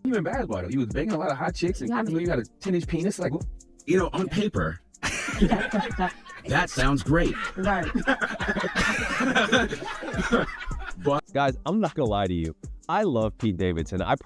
You embarrassed about it. You was banging a lot of hot chicks and you got a 10-inch penis. Like, On paper, that sounds great. But guys, I'm not gonna lie to you. I love Pete Davidson. I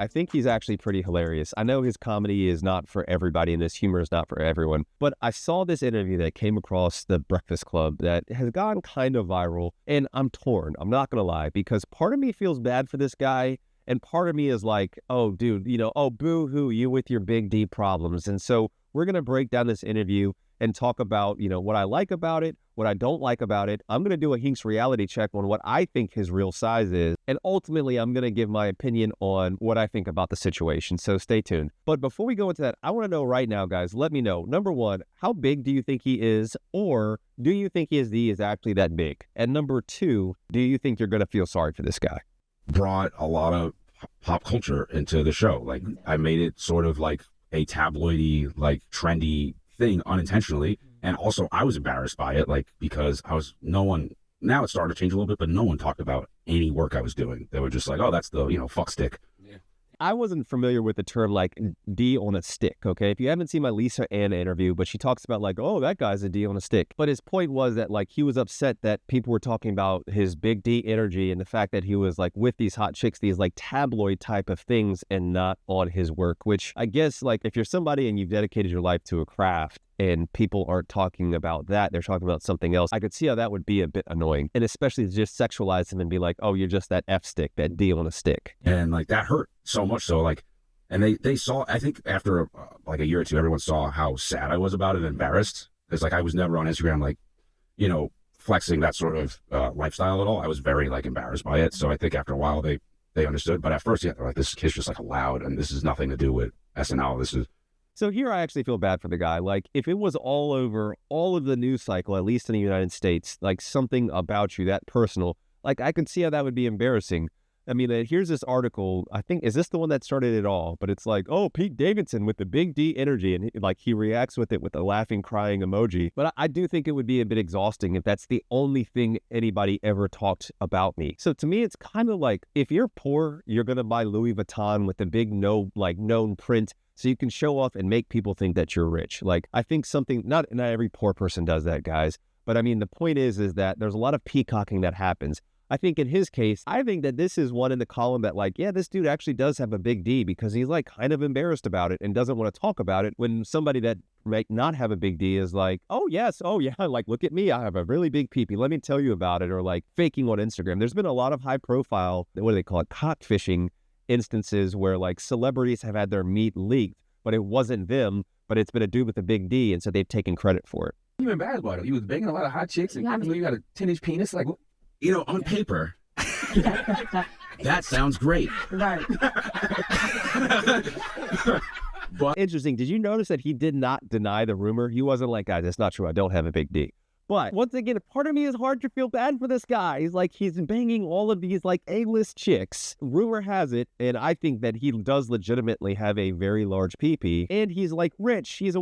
think he's actually pretty hilarious. I know his comedy is not for everybody and his humor is not for everyone, but I saw this interview that came across the Breakfast Club that has gone kind of viral, and I'm torn. I'm not gonna lie, because part of me feels bad for this guy, and part of me is like, oh, dude, oh, boo-hoo, you with your big D problems. And so we're gonna break down this interview and talk about, what I like about it, what I don't like about it. I'm going to do a Hinks reality check on what I think his real size is. And ultimately, I'm going to give my opinion on what I think about the situation. So stay tuned. But before we go into that, I want to know right now, guys, let me know. Number one, how big do you think he is? Or do you think his D is actually that big? And number two, do you think you're going to feel sorry for this guy? Brought a lot of pop culture into the show. Like, I made it sort of like a tabloidy, like trendy thing unintentionally. And also I was embarrassed by it, like, because now it's started to change a little bit, but no one talked about any work I was doing. They were just like, oh, that's the, fuck stick. Yeah. I wasn't familiar with the term like D on a stick, okay? If you haven't seen my Lisa Ann interview, but she talks about like, oh, that guy's a D on a stick. But his point was that like he was upset that people were talking about his big D energy and the fact that he was like with these hot chicks, these like tabloid type of things, and not on his work, which I guess like if you're somebody and you've dedicated your life to a craft and people aren't talking about that, they're talking about something else, I could see how that would be a bit annoying. And especially to just sexualize him and be like, oh, you're just that F stick, that D on a stick. And like that hurt so much so, like, and they saw, I think after like a year or two, everyone saw how sad I was about it and embarrassed. Because like I was never on Instagram, like, flexing that sort of lifestyle at all. I was very like embarrassed by it. So I think after a while they understood. But at first, yeah, they're like, this kid's just like loud and this is nothing to do with SNL. This is. So here I actually feel bad for the guy. Like if it was all over all of the news cycle, at least in the United States, like something about you that personal, like I could see how that would be embarrassing. I mean, here's this article. I think, is this the one that started it all? But it's like, oh, Pete Davidson with the big D energy. And like he reacts with it with a laughing, crying emoji. But I do think it would be a bit exhausting if that's the only thing anybody ever talked about me. So to me, it's kind of like if you're poor, you're going to buy Louis Vuitton with the big known print, so you can show off and make people think that you're rich. Like I think not every poor person does that, guys. But I mean, the point is that there's a lot of peacocking that happens. I think in his case, I think that this is one in the column that like, yeah, this dude actually does have a big D because he's like kind of embarrassed about it and doesn't want to talk about it, when somebody that might not have a big D is like, oh yes, oh yeah, like look at me, I have a really big peepee, let me tell you about it, or like faking on Instagram. There's been a lot of high profile, what do they call it, cockfishing instances where like celebrities have had their meat leaked, but it wasn't them, but it's been a dude with a big D, and so they've taken credit for it. You embarrassed about it. You was banging a lot of hot chicks and you got a 10-inch penis. Like, on paper, that sounds great. But interesting, did you notice that he did not deny the rumor? He wasn't like, guys, that's not true, I don't have a big D. But once again, part of me is hard to feel bad for this guy. He's like, he's banging all of these like A-list chicks. Rumor has it, and I think that he does legitimately have a very large peepee, and he's like rich. He's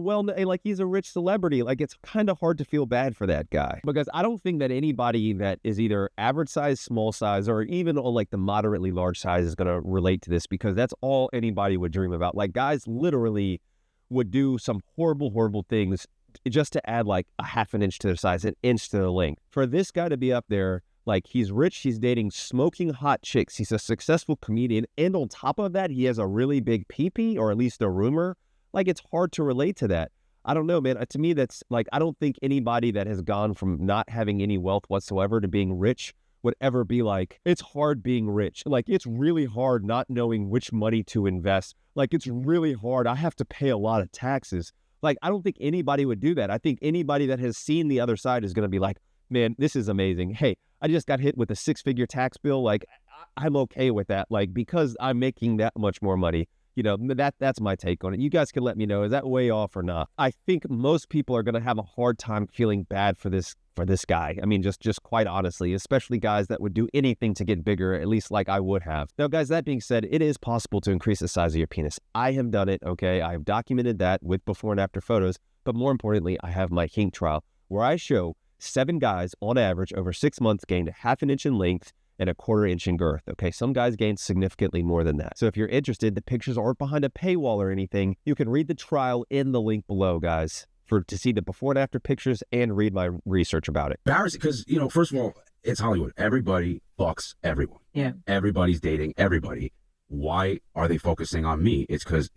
he's a rich celebrity. Like it's kind of hard to feel bad for that guy, because I don't think that anybody that is either average size, small size, or even on like the moderately large size is going to relate to this, because that's all anybody would dream about. Like guys literally would do some horrible, horrible things just to add like a half an inch to their size, an inch to the length. For this guy to be up there, like he's rich, he's dating smoking hot chicks, he's a successful comedian, and on top of that, he has a really big peepee, or at least a rumor. Like it's hard to relate to that. I don't know, man. To me, that's like, I don't think anybody that has gone from not having any wealth whatsoever to being rich would ever be like, it's hard being rich. Like it's really hard not knowing which money to invest. Like it's really hard. I have to pay a lot of taxes. Like, I don't think anybody would do that. I think anybody that has seen the other side is going to be like, man, this is amazing. Hey, I just got hit with a 6-figure tax bill. Like, I'm okay with that. Like, because I'm making that much more money. That's my take on it. You guys can let me know, is that way off or not? I think most people are going to have a hard time feeling bad for this guy. I mean, just quite honestly, especially guys that would do anything to get bigger, at least like I would have. Now, guys, that being said, it is possible to increase the size of your penis. I have done it, okay? I have documented that with before and after photos, but more importantly, I have my Hink trial, where I show 7 guys on average over 6 months gained a half an inch in length, and a 1/4 inch in girth. Okay, some guys gain significantly more than that. So if you're interested, the pictures aren't behind a paywall or anything. You can read the trial in the link below, guys, to see the before and after pictures and read my research about it. Embarrassing because, you know, first of all, it's Hollywood. Everybody fucks everyone. Yeah. Everybody's dating everybody. Why are they focusing on me? It's because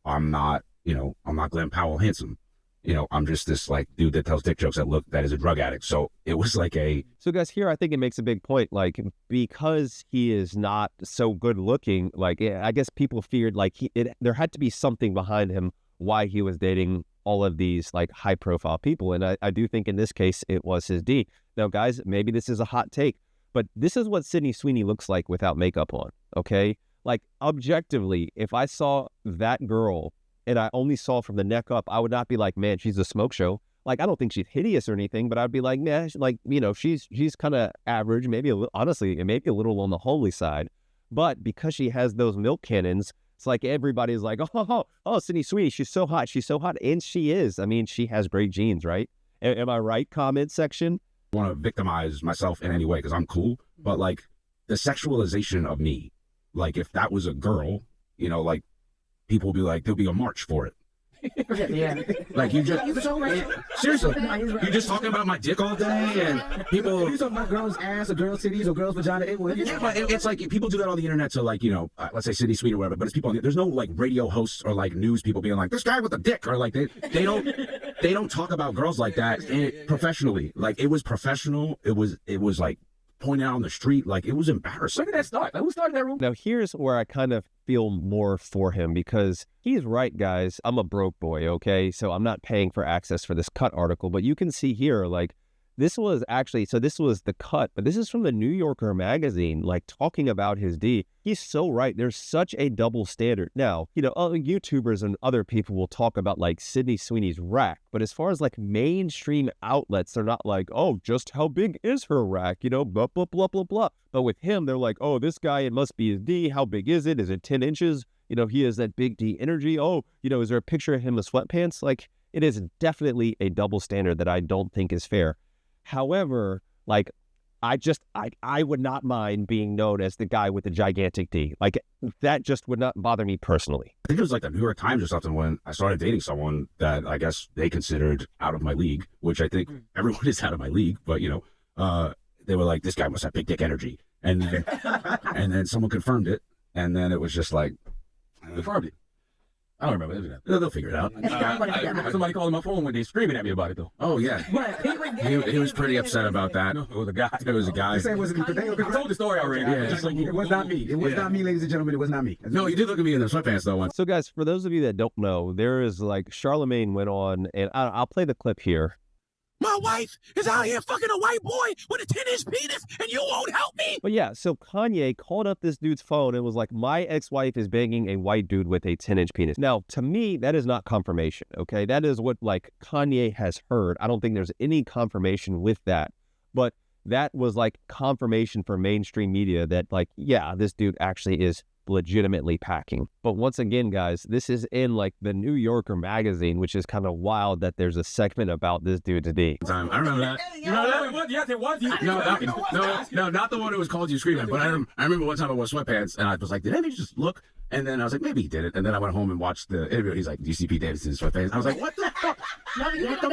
I'm not Glenn Powell handsome. You know, I'm just this like dude that tells dick jokes that is a drug addict. So it was like So guys, here I think it makes a big point, like, because he is not so good looking, like, I guess people feared like there had to be something behind him why he was dating all of these like high profile people. And I do think in this case, it was his D. Now guys, maybe this is a hot take, but this is what Sydney Sweeney looks like without makeup on. Okay. Like objectively, if I saw that girl and I only saw from the neck up, I would not be like, man, she's a smoke show. Like, I don't think she's hideous or anything, but I'd be like, nah, like, you know, she's kind of average, maybe honestly, maybe a little on the homely side. But because she has those milk cannons, it's like everybody's like, oh, Sydney Sweeney, she's so hot. She's so hot. And she is. I mean, she has great genes, right? Am I right? Comment section. I want to victimize myself in any way because I'm cool. But like the sexualization of me, like if that was a girl, you know, like people will be like, there'll be a march for it. Yeah. Like you just seriously, No, he's right. you're just talking about my dick all day, and people. You talking about girls' ass or girls' titties or girls' vagina? Yeah, but it's like people do that on the internet to like, you know, let's say Sydney Sweeney or whatever. But it's people. There's no like radio hosts or like news people being like this guy with a dick or like they don't talk about girls like that professionally. Like it was professional. It was like pointing out on the street. Like it was embarrassing. Look at that start. Like, who started that room? Now, here's where I kind of feel more for him because he's right, guys. I'm a broke boy, okay? So I'm not paying for access for this Cut article, but you can see here, like, this was the Cut, but this is from the New Yorker magazine, like, talking about his D. He's so right. There's such a double standard. Now, you know, YouTubers and other people will talk about, like, Sydney Sweeney's rack, but as far as, like, mainstream outlets, they're not like, oh, just how big is her rack? You know, blah, blah, blah, blah, blah. But with him, they're like, oh, this guy, it must be his D. How big is it? Is it 10 inches? You know, he has that big D energy. Oh, you know, is there a picture of him with sweatpants? Like, it is definitely a double standard that I don't think is fair. However, like, I would not mind being known as the guy with the gigantic D. Like, that just would not bother me personally. I think it was like the New York Times or something when I started dating someone that I guess they considered out of my league, which I think everyone is out of my league. But, you know, they were like, this guy must have big dick energy. And then someone confirmed it. And then it was just like, Confirmed it. I don't remember. they'll figure it out. Somebody called my phone one day screaming at me about it, though. Oh, yeah. He was pretty upset about that. No, it was a guy. It was a guy. I told the story already. Yeah. Just like, It was not me. It was not me, ladies and gentlemen. It was not me. No, you did look at me in the sweatpants, though, once. So, guys, for those of you that don't know, there is, like, Charlemagne went on, and I'll play the clip here. My wife is out here fucking a white boy with a 10-inch penis, and you won't help me? But yeah, so Kanye called up this dude's phone and was like, my ex-wife is banging a white dude with a 10-inch penis. Now, to me, that is not confirmation, okay? That is what, like, Kanye has heard. I don't think there's any confirmation with that. But that was, like, confirmation for mainstream media that, like, yeah, this dude actually is legitimately packing. But once again, guys, this is in like the New Yorker magazine, which is kind of wild that there's a segment about this dude's D. I remember that. You know that? It was, yes, it was. No, not the one who was called you screaming. But I remember one time I wore sweatpants and I was like, did anybody just look? And then I was like, maybe he did it. And then I went home and watched the interview. He's like, do you see Pete Davidson's sweatpants? I was like, what the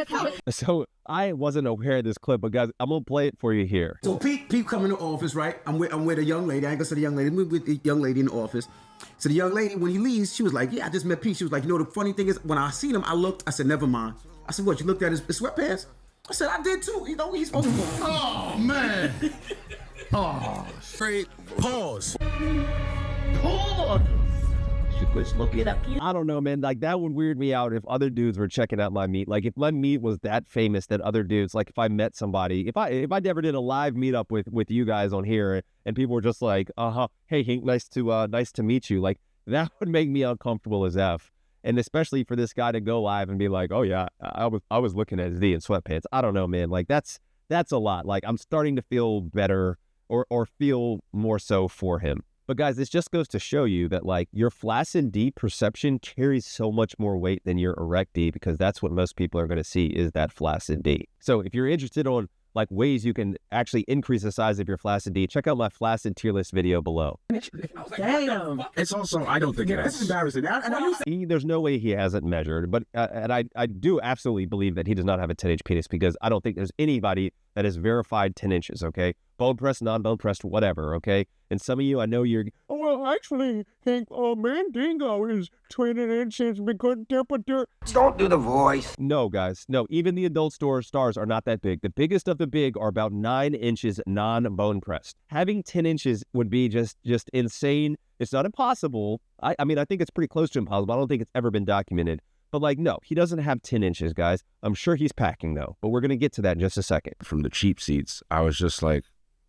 fuck? So I wasn't aware of this clip, but guys, I'm gonna play it for you here. So Pete come in the office, right? I'm with a young lady. I ain't gonna say the young lady. I'm with the young lady in the office. So the young lady, when he leaves, she was like, yeah, I just met Pete. She was like, you know, the funny thing is, when I seen him, I looked. I said, never mind. I said, what? You looked at his sweatpants? I said, I did too. You know, he's supposed to. Oh, man. Oh, straight pause. I don't know, man. Like, that would weird me out if other dudes were checking out my meet. Like, if my meet was that famous that other dudes, like, if I met somebody, if I never did a live meetup with you guys on here, and people were just like, hey, Hink, nice to meet you. Like, that would make me uncomfortable as F. And especially for this guy to go live and be like, oh yeah, I was looking at his D in sweatpants. I don't know, man. Like, that's a lot. Like, I'm starting to feel better or feel more so for him. But guys, this just goes to show you that, like, your flaccid D perception carries so much more weight than your erect D, because that's what most people are going to see is that flaccid D. So if you're interested on like ways you can actually increase the size of your flaccid D, check out my flaccid tier list video below. Damn. It's also, I don't think That's it's embarrassing. There's no way he hasn't measured, but and I do absolutely believe that he does not have a 10-inch penis because I don't think there's anybody that has verified 10 inches, okay? Bone pressed, non-bone pressed, whatever, okay? And some of you, I know you're, oh, well, actually, Hink, Mandingo is 20 inches because temperature. Don't do the voice. No, guys, no. Even the adult stars are not that big. The biggest of the big are about 9 inches non-bone pressed. Having 10 inches would be just insane. It's not impossible. I mean, I think it's pretty close to impossible. I don't think it's ever been documented. But like, no, he doesn't have 10 inches, guys. I'm sure he's packing, though. But we're going to get to that in just a second. from the cheap seats. I was just like,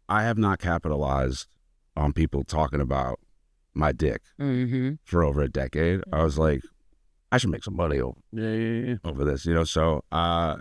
I have not capitalized on people talking about my dick for over a decade. I was like, I should make some money over this, you know? So I've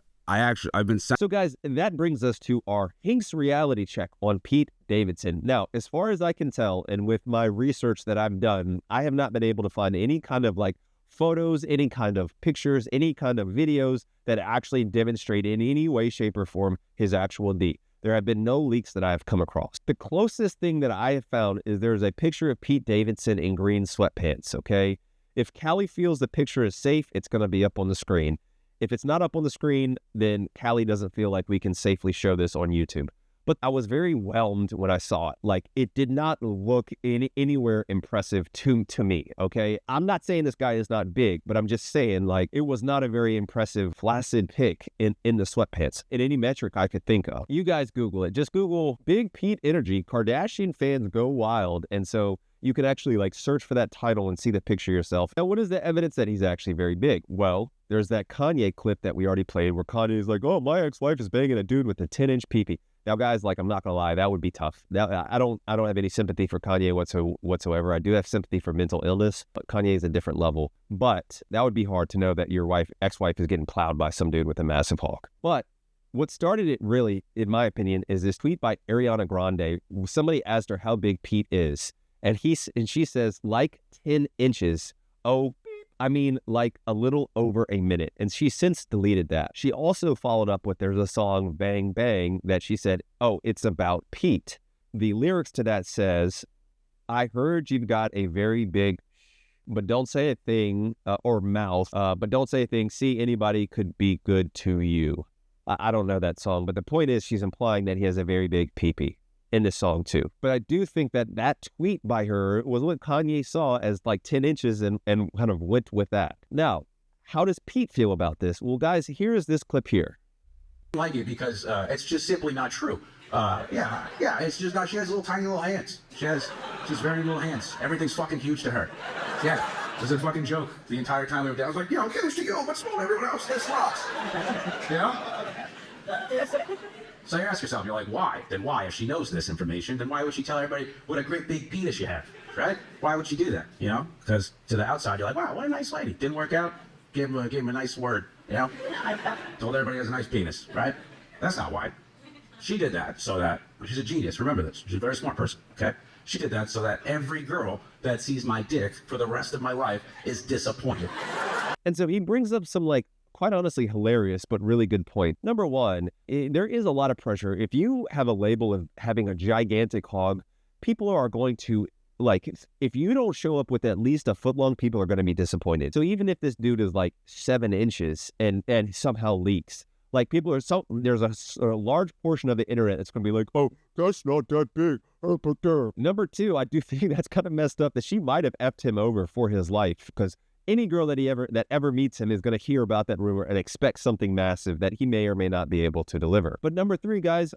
been... So guys, that brings us to our Hinks reality check on Pete Davidson. Now, as far as I can tell, and with my research that I've done, I have not been able to find any kind of like photos, any kind of pictures, any kind of videos that actually demonstrate in any way, shape, or form his actual D. There have been no leaks that I have come across. The closest thing that I have found is there's a picture of Pete Davidson in green sweatpants, okay? If Callie feels the picture is safe, it's going to be up on the screen. If it's not up on the screen, then Callie doesn't feel like we can safely show this on YouTube. But I was very whelmed when I saw it. Like, it did not look anywhere impressive to me, okay? I'm not saying this guy is not big, but I'm just saying, like, it was not a very impressive flaccid pic in the sweatpants in any metric I could think of. You guys Google it. Just Google Big Pete Energy, Kardashian fans go wild. And so you can actually, like, search for that title and see the picture yourself. Now, what is the evidence that he's actually very big? Well, there's that Kanye clip that we already played where Kanye is like, oh, my ex-wife is banging a dude with a 10-inch peepee. Now, guys, like, I'm not gonna lie, that would be tough. Now, I don't have any sympathy for Kanye whatsoever. I do have sympathy for mental illness, but Kanye is a different level. But that would be hard to know that your ex-wife is getting plowed by some dude with a massive hawk. But what started it really, in my opinion, is this tweet by Ariana Grande. Somebody asked her how big Pete is, and she says, like 10 inches. Oh, I mean, like a little over a minute. And she since deleted that. She also followed up with, there's a song, Bang Bang, that she said, oh, it's about Pete. The lyrics to that says, I heard you've got a very big, but don't say a thing, or mouth, but don't say a thing. See, anybody could be good to you. I don't know that song, but the point is she's implying that he has a very big pee-pee in this song too. But I do think that that tweet by her was what Kanye saw as like 10 inches and kind of went with that. Now, how does Pete feel about this? Well, guys, here is this clip here. Like it because it's just simply not true. Yeah, it's just not. She has tiny little hands. She's very little hands. Everything's fucking huge to her. Yeah, it was a fucking joke the entire time we were there. I was like, you know, huge to you, but small to everyone else. This rocks. You know? So you ask yourself, you're like, why? Then why? If she knows this information, then why would she tell everybody what a great big penis you have, right? Why would she do that? You know? Because to the outside, you're like, wow, what a nice lady. Didn't work out. Gave him a nice word. You know? Told everybody he has a nice penis, right? That's not why. She did that so that, she's a genius, remember this. She's a very smart person, okay? She did that so that every girl that sees my dick for the rest of my life is disappointed. And so he brings up some, like, quite honestly hilarious but really good point. Number one, there is a lot of pressure. If you have a label of having a gigantic hog, people are going to, like, if you don't show up with at least a foot long, people are going to be disappointed. So even if this dude is like 7 inches and somehow leaks, like, people are there's a large portion of the internet that's going to be like, oh, that's not that big. Number two, I do think that's kind of messed up that she might have effed him over for his life, because any girl that ever meets him is going to hear about that rumor and expect something massive that he may or may not be able to deliver. But number three, guys,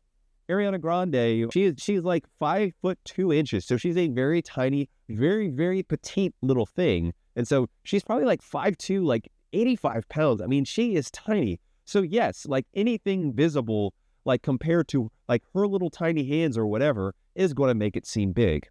Ariana Grande, she's like 5'2". So she's a very tiny, very, very petite little thing. And so she's probably like 5'2", like 85 pounds. I mean, she is tiny. So yes, like anything visible, like compared to like her little tiny hands or whatever, is going to make it seem big.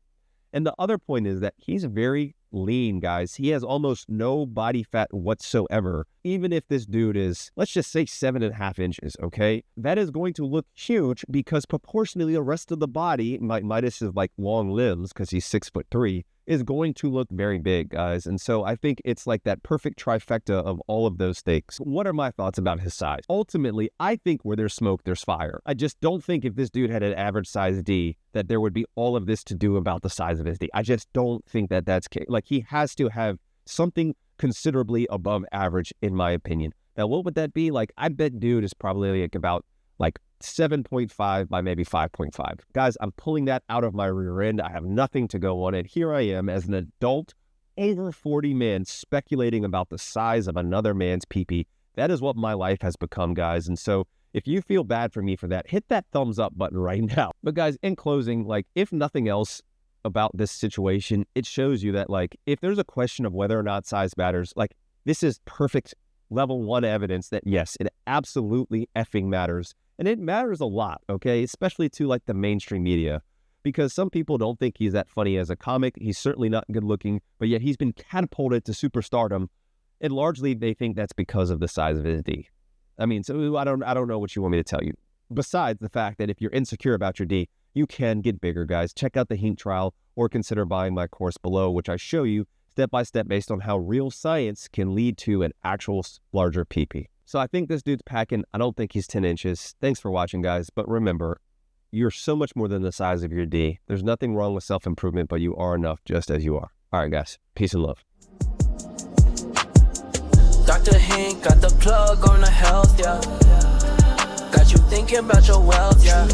And the other point is that he's very lean, guys. He has almost no body fat whatsoever. Even if this dude is, let's just say 7.5 inches, okay? That is going to look huge because proportionally the rest of the body, minus his like long limbs, because he's 6'3", is going to look very big, guys. And so I think it's like that perfect trifecta of all of those things. What are my thoughts about his size? Ultimately, I think where there's smoke, there's fire. I just don't think if this dude had an average size D, that there would be all of this to do about the size of his D. I just don't think that that's like, he has to have something considerably above average, in my opinion. Now, what would that be? Like, I bet dude is probably like about like 7.5 by maybe 5.5. Guys, I'm pulling that out of my rear end. I have nothing to go on it. Here I am as an adult, over 40 man speculating about the size of another man's pee-pee. That is what my life has become, guys. And so if you feel bad for me for that, hit that thumbs up button right now. But guys, in closing, like, if nothing else about this situation, it shows you that, like, if there's a question of whether or not size matters, like, this is perfect level 1 evidence that yes, it absolutely effing matters. And it matters a lot, okay? Especially to like the mainstream media, because some people don't think he's that funny as a comic. He's certainly not good looking, but yet he's been catapulted to superstardom. And largely they think that's because of the size of his D. I mean, so I don't know what you want me to tell you. Besides the fact that if you're insecure about your D, you can get bigger, guys. Check out the Hink trial or consider buying my course below, which I show you step by step based on how real science can lead to an actual larger pee-pee. So I think this dude's packing. I don't think he's 10 inches. Thanks for watching, guys. But remember, you're so much more than the size of your D. There's nothing wrong with self-improvement, but you are enough just as you are. All right, guys. Peace and love. Dr. Hink got the plug on the health, yeah. Got you thinking about your wealth, yeah.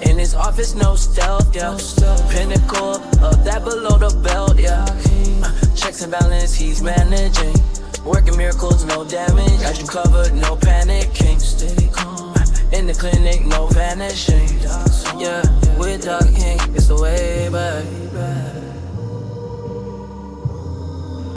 In his office, no stealth, yeah. Pinnacle of that below the belt, yeah. Checks and balance, he's managing. Working miracles, no damage. Got you covered, no panicking. Steady calm. In the clinic, no vanishing. Yeah, with Doc Hink, it's the way back.